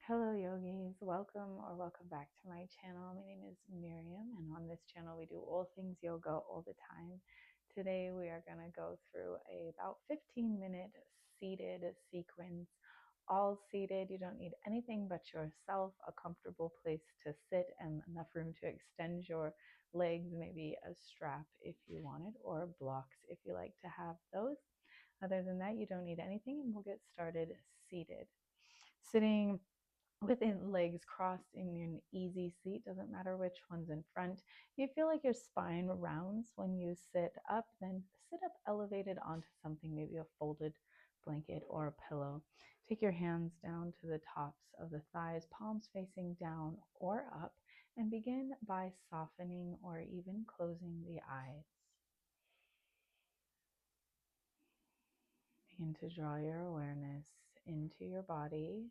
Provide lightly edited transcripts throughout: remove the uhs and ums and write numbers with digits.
Hello, yogis. Welcome back to my channel. My name is Miriam, and on this channel, we do all things yoga all the time. Today, we are going to go through about 15-minute seated sequence. All seated. You don't need anything but yourself, a comfortable place to sit, and enough room to extend your legs, maybe a strap if you want it, or blocks if you like to have those. Other than that, you don't need anything, and we'll get started seated. Sitting within legs crossed in an easy seat, doesn't matter which one's in front. If you feel like your spine rounds when you sit up, then sit up elevated onto something, maybe a folded blanket or a pillow. Take your hands down to the tops of the thighs, palms facing down or up, and begin by softening or even closing the eyes. Begin to draw your awareness into your body,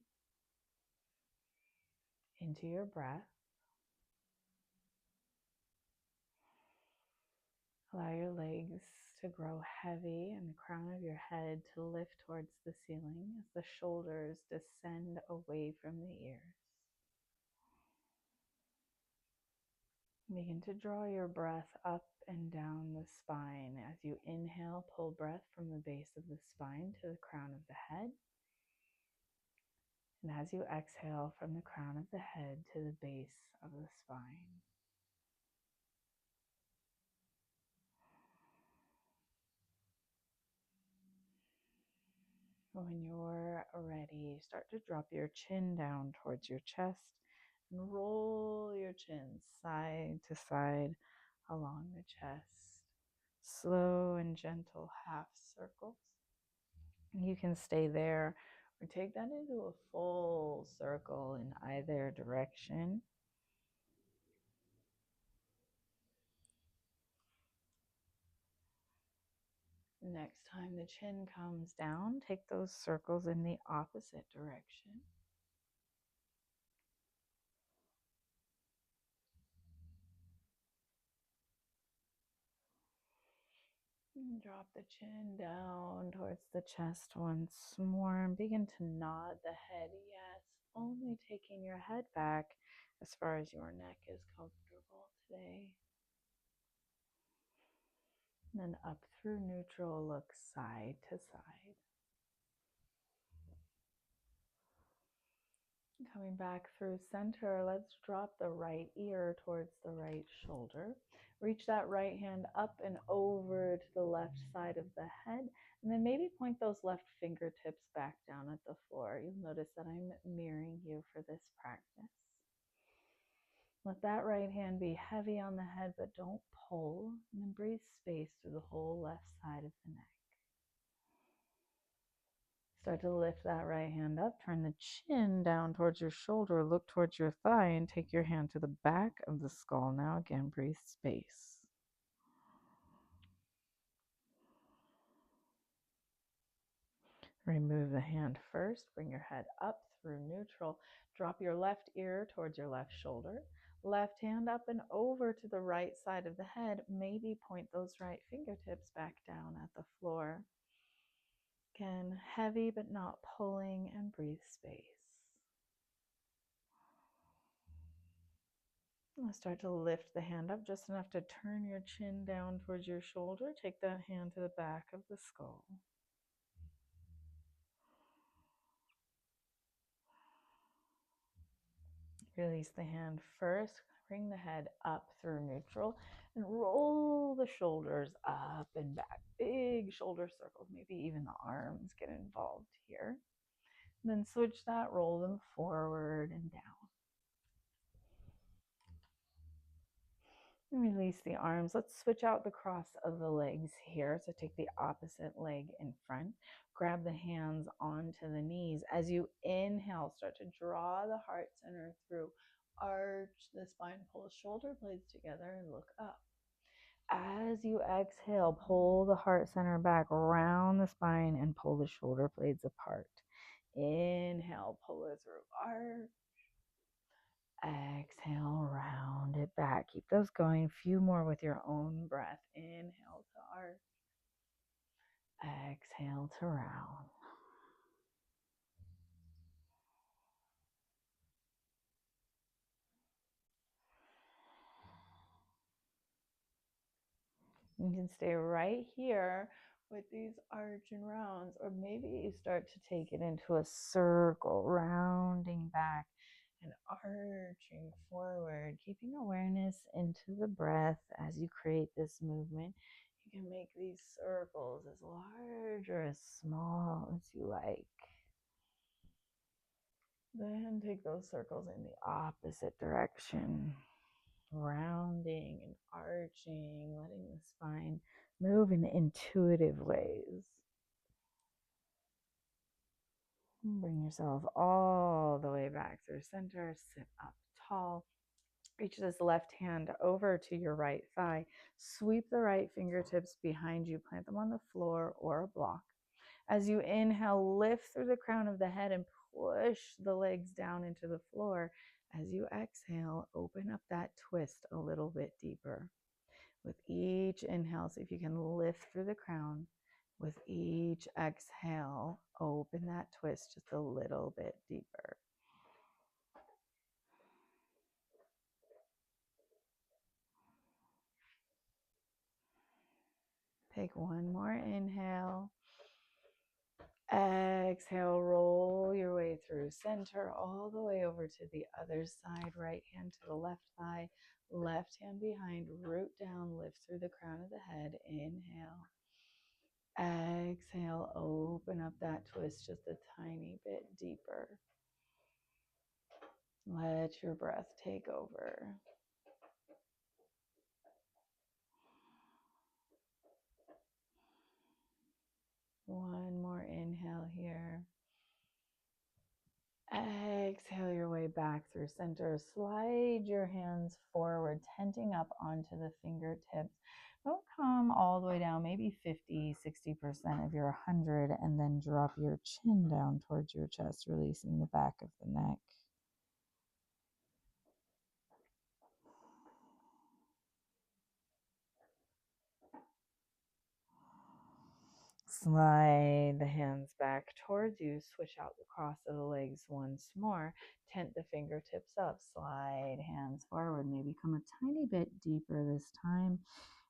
into your breath. Allow your legs to grow heavy and the crown of your head to lift towards the ceiling as the shoulders descend away from the ears. Begin to draw your breath up and down the spine. As you inhale, pull breath from the base of the spine to the crown of the head. And as you exhale, from the crown of the head to the base of the spine. When you're ready, start to drop your chin down towards your chest and roll your chin side to side along the chest. Slow and gentle half circles. You can stay there or take that into a full circle in either direction. Next time the chin comes down, take those circles in the opposite direction. And drop the chin down towards the chest once more and begin to nod the head. Yes, only taking your head back as far as your neck is comfortable today. And then up through neutral, look side to side. Coming back through center, let's drop the right ear towards the right shoulder. Reach that right hand up and over to the left side of the head, and then maybe point those left fingertips back down at the floor. You'll notice that I'm mirroring you for this practice. Let that right hand be heavy on the head, but don't pull, and then breathe space through the whole left side of the neck. Start to lift that right hand up. Turn the chin down towards your shoulder. Look towards your thigh and take your hand to the back of the skull. Now again, breathe space. Remove the hand first. Bring your head up through neutral. Drop your left ear towards your left shoulder. Left hand up and over to the right side of the head. Maybe point those right fingertips back down at the floor. Again, heavy but not pulling, and breathe space. Now start to lift the hand up just enough to turn your chin down towards your shoulder. Take that hand to the back of the skull. Release the hand first. Bring the head up through neutral and roll the shoulders up and back. Big shoulder circles, maybe even the arms get involved here. And then switch that, roll them forward and down. Release the arms. Let's switch out the cross of the legs here. So take the opposite leg in front. Grab the hands onto the knees. As you inhale, start to draw the heart center through. Arch the spine, pull the shoulder blades together and look up. As you exhale, pull the heart center back, round the spine and pull the shoulder blades apart. Inhale, pull it through. Arch. Exhale, round it back. Keep those going. A few more with your own breath. Inhale to arch. Exhale to round. You can stay right here with these arch and rounds, or maybe you start to take it into a circle, rounding back and arching forward, keeping awareness into the breath as you create this movement. You can make these circles as large or as small as you like. Then take those circles in the opposite direction, rounding and arching, letting the spine move in intuitive ways. Bring yourself all the way back through center. Sit up tall. Reach this left hand over to your right thigh. Sweep the right fingertips behind you. Plant them on the floor or a block. As you inhale, lift through the crown of the head and push the legs down into the floor. As you exhale, open up that twist a little bit deeper. With each inhale, see if you can lift through the crown. With each exhale, open that twist just a little bit deeper. Take one more inhale. Exhale, roll your way through center, all the way over to the other side. Right hand to the left thigh, left hand behind, root down, lift through the crown of the head. Inhale. Exhale, open up that twist just a tiny bit deeper. Let your breath take over. One more inhale here. Exhale your way back through center. Slide your hands forward, tenting up onto the fingertips. Don't come all the way down, maybe 50, 60% of your 100, and then drop your chin down towards your chest, releasing the back of the neck. Slide the hands back towards you. Switch out the cross of the legs once more. Tent the fingertips up. Slide hands forward. Maybe come a tiny bit deeper this time.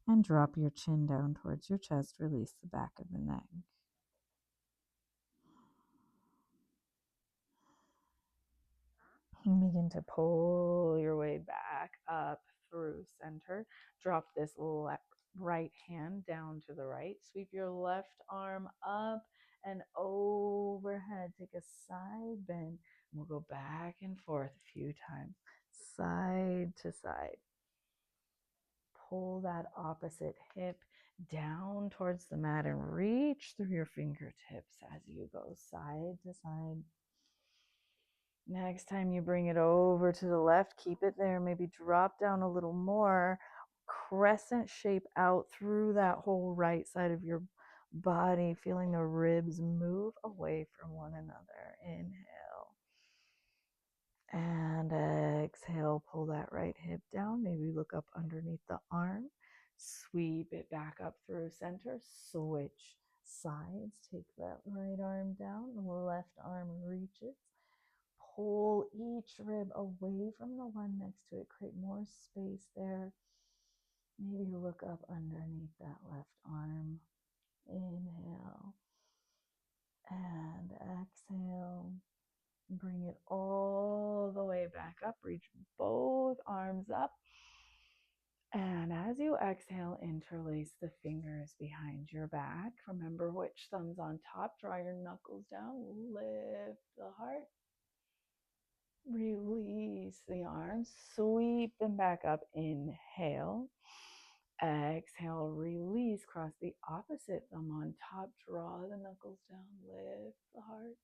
And drop your chin down towards your chest. Release the back of the neck. And begin to pull your way back up through center. Drop this right hand down to the right. Sweep your left arm up and overhead. Take a side bend. We'll go back and forth a few times, side to side. Pull that opposite hip down towards the mat and reach through your fingertips as you go side to side. Next time you bring it over to the left, keep it there. Maybe drop down a little more. Crescent shape out through that whole right side of your body, feeling the ribs move away from one another. Inhale. And exhale, pull that right hip down. Maybe look up underneath the arm. Sweep it back up through center. Switch sides. Take that right arm down. The left arm reaches. Pull each rib away from the one next to it. Create more space there. Maybe look up underneath that left arm. Inhale. And exhale. Bring it all the way back up. Reach both arms up. And as you exhale, interlace the fingers behind your back. Remember which thumb's on top. Draw your knuckles down. Lift the heart. Release the arms. Sweep them back up. Inhale. Exhale. Release. Cross the opposite thumb on top. Draw the knuckles down. Lift the heart.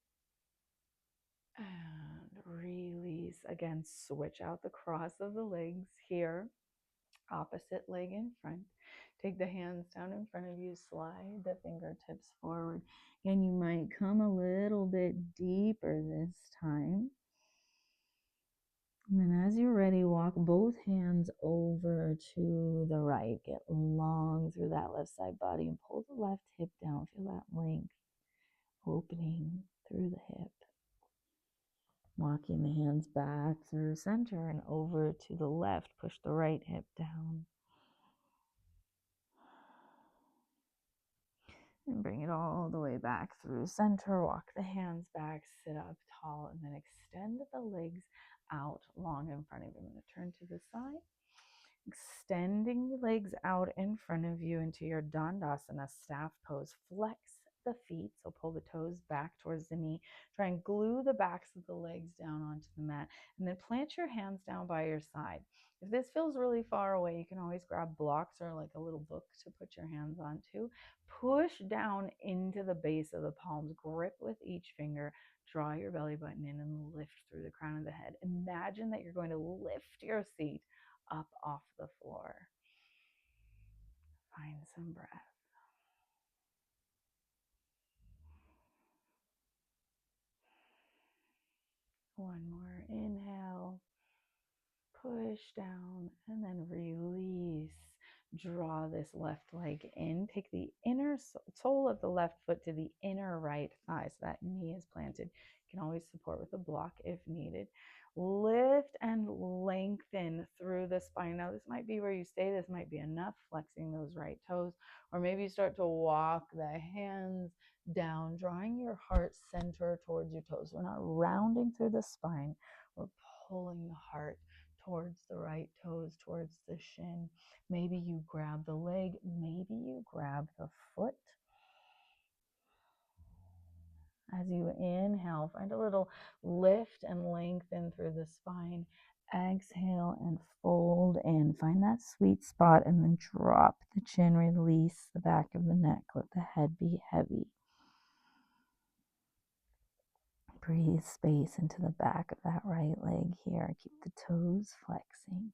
And release. Again, switch out the cross of the legs here. Opposite leg in front. Take the hands down in front of you. Slide the fingertips forward. And you might come a little bit deeper this time. And then as you're ready, walk both hands over to the right. Get long through that left side body and pull the left hip down. Feel that length opening through the hip. Walking the hands back through center and over to the left. Push the right hip down. And bring it all the way back through center. Walk the hands back, sit up tall, and then extend the legs out long in front of you. I'm going to turn to the side. Extending the legs out in front of you into your Dandasana staff pose. Flex the feet, so pull the toes back towards the knee. Try and glue the backs of the legs down onto the mat, and then plant your hands down by your side. If this feels really far away, you can always grab blocks or like a little book to put your hands onto. Push down into the base of the palms, grip with each finger, draw your belly button in and lift through the crown of the head. Imagine that you're going to lift your seat up off the floor. Find some breath. One more inhale, push down, and then release. Draw this left leg in. Take the inner sole of the left foot to the inner right thigh, so that knee is planted. You can always support with a block if needed. Lift and lengthen through the spine. Now, this might be where you stay. This might be enough, flexing those right toes. Or maybe you start to walk the hands down, drawing your heart center towards your toes. We're not rounding through the spine. We're pulling the heart towards the right toes, towards the shin. Maybe you grab the leg. Maybe you grab the foot. As you inhale, find a little lift and lengthen through the spine. Exhale and fold in. Find that sweet spot and then drop the chin. Release the back of the neck. Let the head be heavy. Breathe space into the back of that right leg here. Keep the toes flexing.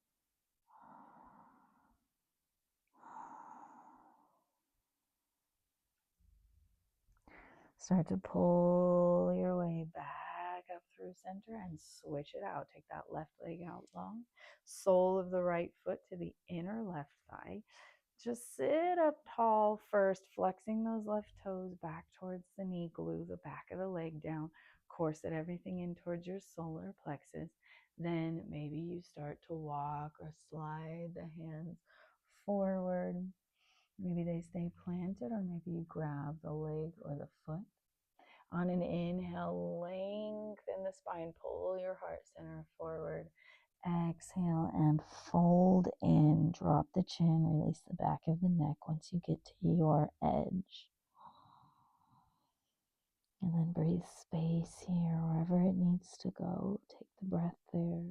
Start to pull your way back up through center and switch it out. Take that left leg out long. Sole of the right foot to the inner left thigh. Just sit up tall first, flexing those left toes back towards the knee. Glue the back of the leg down. Corset everything in towards your solar plexus. Then maybe you start to walk or slide the hands forward. Maybe they stay planted, or maybe you grab the leg or the foot. On an inhale, lengthen the spine, pull your heart center forward. Exhale and fold in. Drop the chin, release the back of the neck once you get to your edge. And then breathe space here wherever it needs to go. Take the breath there.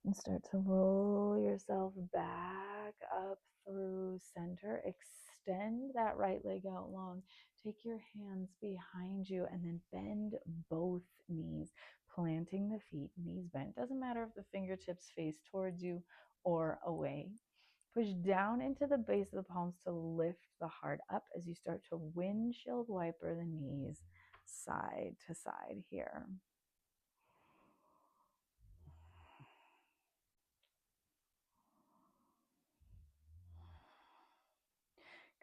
And start to roll yourself back up through center. Extend that right leg out long. Take your hands behind you and then bend both knees, planting the feet, knees bent. Doesn't matter if the fingertips face towards you or away. Push down into the base of the palms to lift the heart up as you start to windshield wiper the knees side to side here.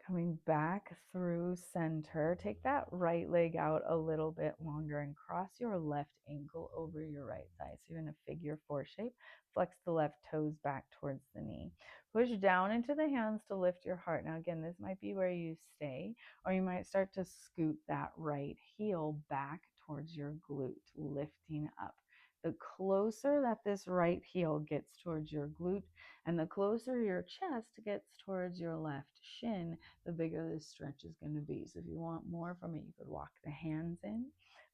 Coming back through center, take that right leg out a little bit longer and cross your left ankle over your right thigh. So you're in a figure four shape. Flex the left toes back towards the knee. Push down into the hands to lift your heart. Now again, this might be where you stay, or you might start to scoot that right heel back towards your glute, lifting up. The closer that this right heel gets towards your glute, and the closer your chest gets towards your left shin, the bigger this stretch is going to be. So if you want more from it, you could walk the hands in,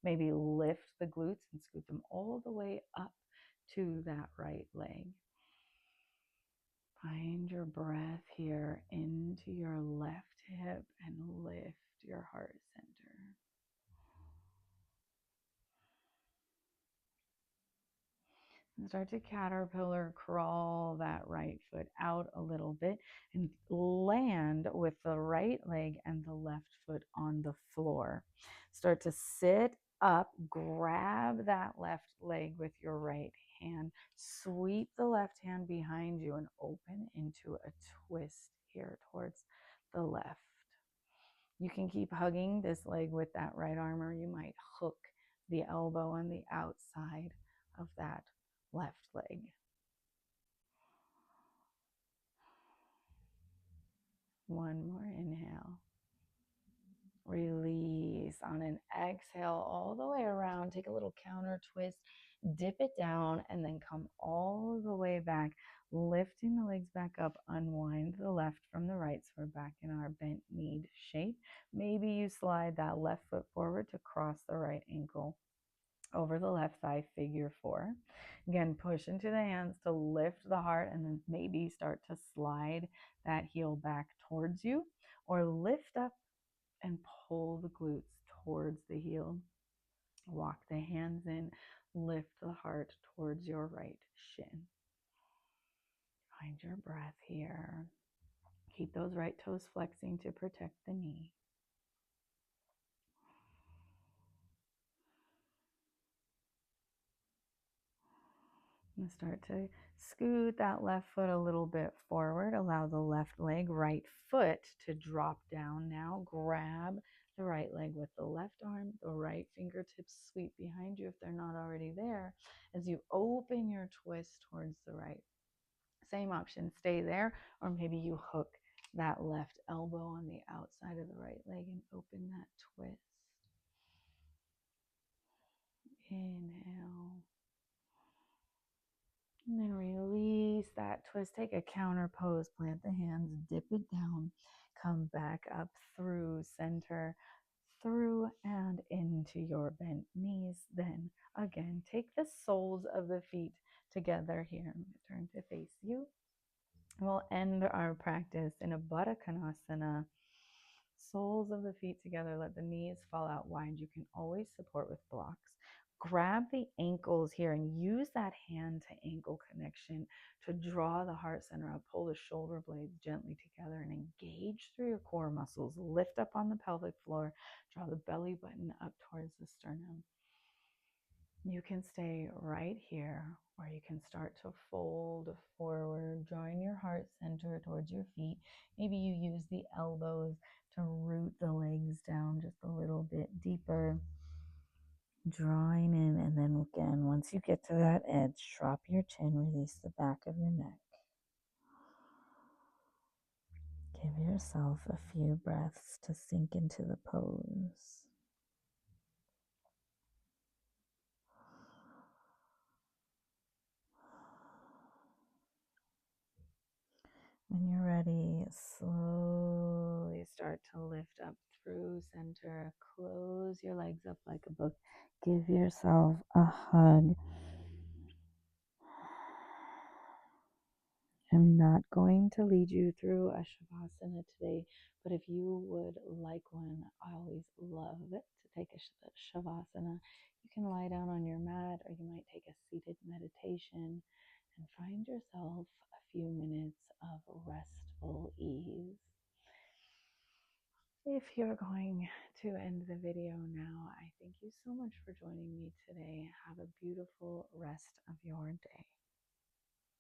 maybe lift the glutes and scoot them all the way up to that right leg. Find your breath here into your left hip and lift your heart center. And start to caterpillar crawl that right foot out a little bit and land with the right leg and the left foot on the floor. Start to sit up, grab that left leg with your right hand, sweep the left hand behind you and open into a twist here towards the left. You can keep hugging this leg with that right arm, or you might hook the elbow on the outside of that left leg. One more inhale. Release on an exhale all the way around. Take a little counter twist, dip it down, and then come all the way back, lifting the legs back up. Unwind the left from the right, so we're back in our bent knee shape. Maybe you slide that left foot forward to cross the right ankle over the left thigh, figure four. Again, push into the hands to lift the heart, and then maybe start to slide that heel back towards you, or lift up and pull the glutes towards the heel. Walk the hands in, lift the heart towards your right shin. Find your breath here. Keep those right toes flexing to protect the knee. And start to scoot that left foot a little bit forward. Allow the left leg, right foot to drop down now. Grab the right leg with the left arm, the right fingertips sweep behind you if they're not already there, as you open your twist towards the right. Same option, stay there, or maybe you hook that left elbow on the outside of the right leg and open that twist. Inhale. And then release that twist. Take a counter pose. Plant the hands, dip it down, come back up through center, through and into your bent knees. Then again, take the soles of the feet together here. Turn to face you. We'll end our practice in a Baddha Konasana. Soles of the feet together, let the knees fall out wide. You can always support with blocks. Grab the ankles here and use that hand to ankle connection to draw the heart center up. Pull the shoulder blades gently together and engage through your core muscles. Lift up on the pelvic floor. Draw the belly button up towards the sternum. You can stay right here, or you can start to fold forward, drawing your heart center towards your feet. Maybe you use the elbows to root the legs down just a little bit deeper, drawing in. And then again, once you get to that edge, drop your chin, release the back of your neck. Give yourself a few breaths to sink into the pose. When you're ready, slowly start to lift up through center. Close your legs up like a book. Give yourself a hug. I'm not going to lead you through a shavasana today, but if you would like one, I always love it to take a shavasana. You can lie down on your mat, or you might take a seated meditation and find yourself a few minutes of restful ease. If you're going to end the video now, I thank you so much for joining me today. Have a beautiful rest of your day.